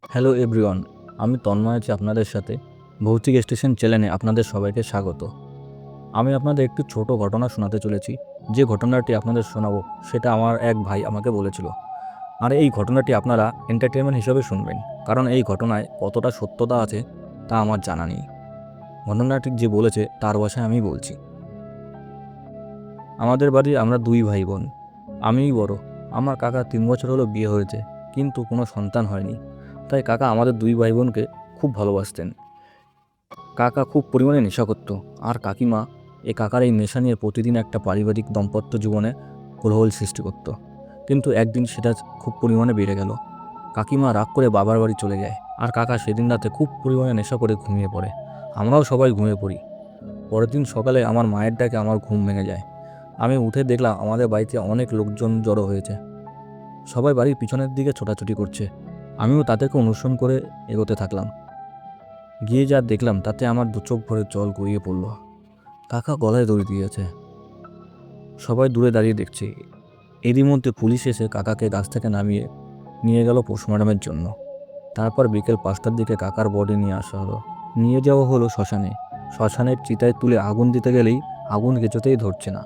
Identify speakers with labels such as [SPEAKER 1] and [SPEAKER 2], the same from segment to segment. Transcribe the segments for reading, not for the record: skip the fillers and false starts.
[SPEAKER 1] Hello everyone, আমি তন্ময় আছি আপনাদের সাথে। ভৌতিক স্টেশন চ্যানেলে আপনাদের সবাইকে স্বাগত। আমি আপনাদের একটি ছোট ঘটনা শোনাতে চলেছি। যে ঘটনাটি আপনাদের শোনাবো সেটা আমার এক ভাই আমাকে বলেছিল। আর এই ঘটনাটি আপনারা এন্টারটেনমেন্ট হিসেবে শুনবেন, কারণ এই ঘটনায় কতটা সত্যতা আছে তা আমার জানা নেই। ঘটনাটি যে বলেছে তার ভাষায় আমি বলছি। আমাদের বাড়ি আমরা দুই ভাই বোন, আমিই বড়। আমার কাকা 3 বছর হলো বিয়ে হয়েছে, কিন্তু কোনো সন্তান হয়নি। তাই কাকা আমাদের দুই ভাই বোনকে খুব ভালোবাসতেন। কাকা খুব পরিমাণে নেশা করতো, আর কাকিমা কাকার এই নেশা নিয়ে প্রতিদিন একটা পারিবারিক দাম্পত্য জীবনে কোলাহল সৃষ্টি করত। কিন্তু একদিন সেটা খুব পরিমাণে বেড়ে গেল। কাকিমা রাগ করে বাবার বাড়ি চলে যায়, আর কাকা সেদিন রাতে খুব পরিমাণে নেশা করে ঘুমিয়ে পড়ে। আমরাও সবাই ঘুমিয়ে পড়ি। পরের দিন সকালে আমার মায়ের ডাকে আমার ঘুম ভেঙে যায়। আমি উঠে দেখলাম আমাদের বাড়িতে অনেক লোকজন জড়ো হয়েছে। সবাই বাড়ির পিছনের দিকে ছোটাছুটি করছে। আমিও তাদেরকে অনুসরণ করে এগোতে থাকলাম। গিয়ে যা দেখলাম তাতে আমার দু চোখ ভরে জল গড়িয়ে পড়ল। কাকা গলায় দড়ি দিয়েছে। সবাই দূরে দাঁড়িয়ে দেখছে। এরই মধ্যে পুলিশ এসে কাকাকে গাছ থেকে নামিয়ে নিয়ে গেল পোস্টমর্টমের জন্য। তারপর বিকেল 5টার দিকে কাকার বডি নিয়ে আসা হলো। নিয়ে যাওয়া হলো শ্মশানে। শ্মশানের চিতায় তুলে আগুন দিতে গেলেই আগুন কিছুতেই ধরছে না।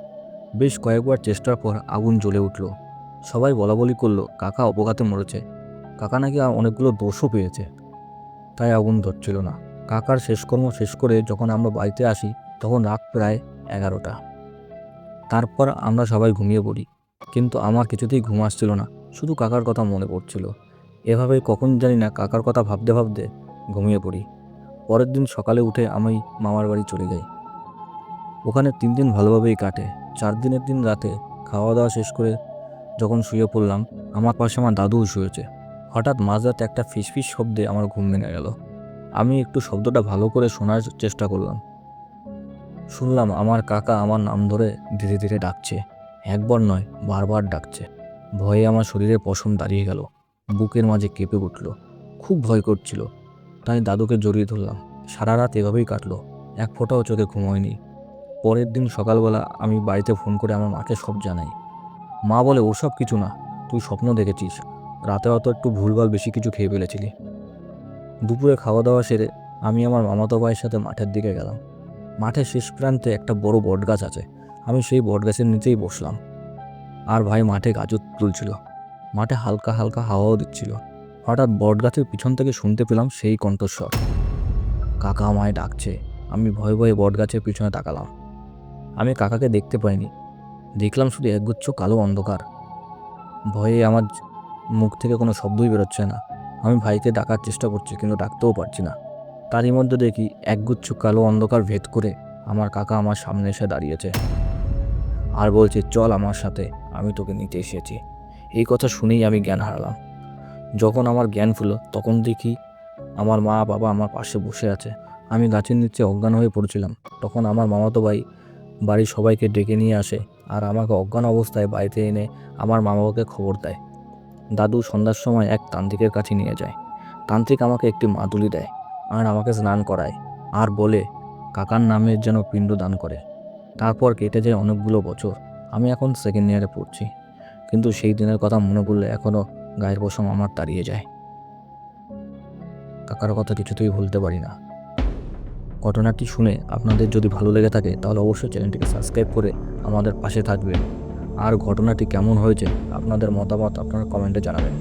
[SPEAKER 1] বেশ কয়েকবার চেষ্টার পর আগুন জ্বলে উঠল। সবাই বলাবলি করলো কাকা অপঘাতে মরেছে। কাকা নাকি অনেকগুলো দোষও পেয়েছে, তাই আগুন ধরছিল না। কাকার শেষকর্ম শেষ করে যখন আমরা বাড়িতে আসি তখন রাত প্রায় 11টা। তারপর আমরা সবাই ঘুমিয়ে পড়ি, কিন্তু আমার কিছুতেই ঘুম আসছিল না, শুধু কাকার কথা মনে পড়ছিল। এভাবে কখন জানি না কাকার কথা ভাবতে ভাবতে ঘুমিয়ে পড়ি। পরের দিন সকালে উঠে আমি মামার বাড়ি চলে যাই। ওখানে 3 দিন ভালোভাবেই কাটে। 4 দিনের দিন রাতে খাওয়া দাওয়া শেষ করে যখন শুয়ে পড়লাম, আমার পাশে আমার দাদুও শুয়েছে। হঠাৎ মাঝরাতে একটা ফিসফিস শব্দে আমার ঘুম ভেঙে গেল। আমি একটু শব্দটা ভালো করে শোনার চেষ্টা করলাম। শুনলাম আমার কাকা আমার নাম ধরে ধীরে ধীরে ডাকছে। একবার নয়, বারবার ডাকছে। ভয়ে আমার শরীরে পশম দাঁড়িয়ে গেল, বুকের মাঝে কেঁপে উঠল। খুব ভয় করছিল, তাই দাদুকে জড়িয়ে ধরলাম। সারা রাত এভাবেই কাটলো, এক ফোঁটাও চোখে ঘুম হয়নি। পরের দিন সকালবেলা আমি বাড়িতে ফোন করে আমার মাকে সব জানাই। মা বলে, ওসব কিছু না, তুই স্বপ্ন দেখেছিস, রাতে হয়তো একটু ভুলভাল বেশি কিছু খেয়ে ফেলেছিলি। দুপুরে খাওয়া দাওয়া সেরে আমি আমার মামাতো ভাইয়ের সাথে মাঠের দিকে গেলাম। মাঠের শেষ প্রান্তে একটা বড় বটগাছ আছে। আমি সেই বটগাছের নিচেই বসলাম, আর ভাই মাঠে গাজর তুলছিল। মাঠে হালকা হালকা হাওয়াও দিচ্ছিল। হঠাৎ বটগাছের পিছন থেকে শুনতে পেলাম সেই কণ্ঠস্বর, কাকা আমায় ডাকছে। আমি ভয়ে ভয়ে বটগাছের পিছনে তাকালাম। আমি কাকাকে দেখতে পাইনি, দেখলাম শুধু একগুচ্ছ কালো অন্ধকার। ভয়ে আমার মুখ থেকে কোনো শব্দই বেরোচ্ছে না। আমি ভাইকে ডাকার চেষ্টা করছি, কিন্তু ডাকতেও পারছি না। তারই মধ্যে দেখি একগুচ্ছ কালো অন্ধকার ভেদ করে আমার কাকা আমার সামনে এসে দাঁড়িয়েছে, আর বলছে, চল আমার সাথে, আমি তোকে নিতে এসেছি। এই কথা শুনেই আমি জ্ঞান হারালাম। যখন আমার জ্ঞান ফিরল তখন দেখি আমার মা বাবা আমার পাশে বসে আছে। আমি গাছের নিচে অজ্ঞান হয়ে পড়েছিলাম। তখন আমার মামাতো ভাই বাড়ির সবাইকে ডেকে নিয়ে আসে, আর আমাকে অজ্ঞান অবস্থায় বাড়িতে এনে আমার মা বাবাকে খবর দেয়। দাদু সন্ধ্যার সময় এক তান্ত্রিকের কাছে নিয়ে যায়। তান্ত্রিক আমাকে একটি মাদুলি দেয়, আর আমাকে স্নান করায়, আর বলে কাকার নামে যেন পিণ্ড দান করে। তারপর কেটে যায় অনেকগুলো বছর। আমি এখন সেকেন্ড ইয়ারে পড়ছি, কিন্তু সেই দিনের কথা মনে পড়লে এখনও গায়ের পশম আমার দাঁড়িয়ে যায়। কাকার কথা কিছুতেই ভুলতে পারি না। ঘটনাটি শুনে আপনাদের যদি ভালো লেগে থাকে তাহলে অবশ্যই চ্যানেলটিকে সাবস্ক্রাইব করে আমাদের পাশে থাকবেন। আর ঘটনাটি কেমন হয়েছে আপনাদের মতামত আপনারা কমেন্টে জানাবেন।